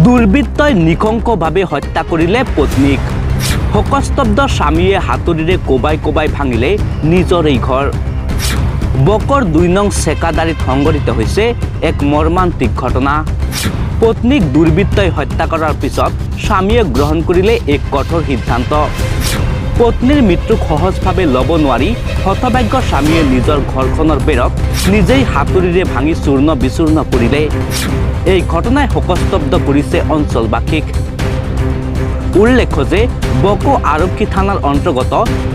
দুৰ্বৃত্তই নিশংসভাৱে হত্যা কৰিলে পত্নীক। শোকস্তব্ধ স্বামীয়ে হাতুৰিৰে কোবাই কোবাই ভাঙিলে নিজৰেই ঘৰ। বকৰ ২ নং চেকাদাৰীত সংঘটিত হৈছে এক মৰ্মান্তিক ঘটনা। পত্নীক দুৰ্বৃত্তই হত্যা কৰাৰ পিছত স্বামীয়ে গ্ৰহণ কৰিলে এক কঠোৰ সিদ্ধান্ত। পত্নীৰ মৃত্যুক সহজভাৱে ল'ব নোৱাৰি হতভাগ্য স্বামীয়ে নিজৰ ঘৰখনৰ বেৰত নিজেই হাতুৰিৰে ভাঙি চূৰ্ণ বিচূৰ্ণ কৰিলে। এই ঘটনাই শোকস্তব্ধ কৰিছে অঞ্চলবাসীক। উল্লেখ্য যে বকো আৰক্ষী থানাৰ অন্তৰ্গত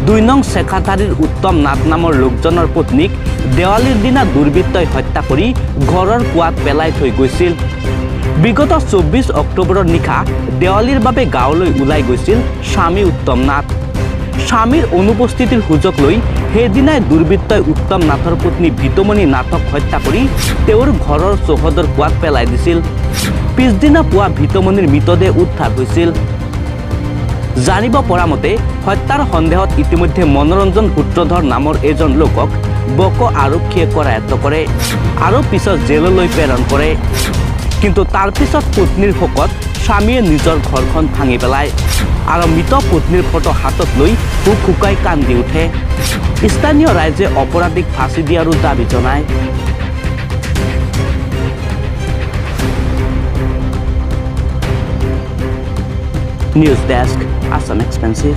২ নং চেকাদাৰীৰ উত্তম নাথ নামৰ লোকজনৰ পত্নীক দেৱালীৰ দিনা দুৰ্বৃত্তই হত্যা কৰি ঘৰৰ কুৱাত পেলাই থৈ গৈছিল। বিগত ২৪ অক্টোবৰৰ নিশা দেৱালীৰ বাবে গাঁৱলৈ ওলাই গৈছিল স্বামী উত্তম নাথ। স্বামীৰ অনুপস্থিতিৰ সুযোগ লৈ সেইদিনাই দুৰ্বৃত্তই উত্তম নাথৰ পত্নী ভিতুমণি নাথক হত্যা কৰি তেওঁৰ ঘৰৰ চৌহদৰ কুৱাত পেলাই দিছিল। পিছদিনা পুৱা ভিতুমণিৰ মৃতদেহ উদ্ধাৰ হৈছিল। জানিব পৰা মতে হত্যাৰ সন্দেহত ইতিমধ্যে মনোৰঞ্জন সূত্ৰধৰ নামৰ এজন লোকক বকো আৰক্ষীয়ে কৰায়ত্ব কৰে আৰু পিছত জেললৈ প্ৰেৰণ কৰে। কিন্তু তাৰ পিছত পত্নীৰ শোকত স্বামীয়ে নিজৰ ঘৰখন ভাঙি পেলায় আৰু মৃত পত্নীৰ ফটো হাতত লৈ বুক শুকাই কান্দি উঠে। স্থানীয় ৰাইজে অপৰাধীক ফাঁচি দিয়াৰো দাবী জনায়। News desk, Assam expensive.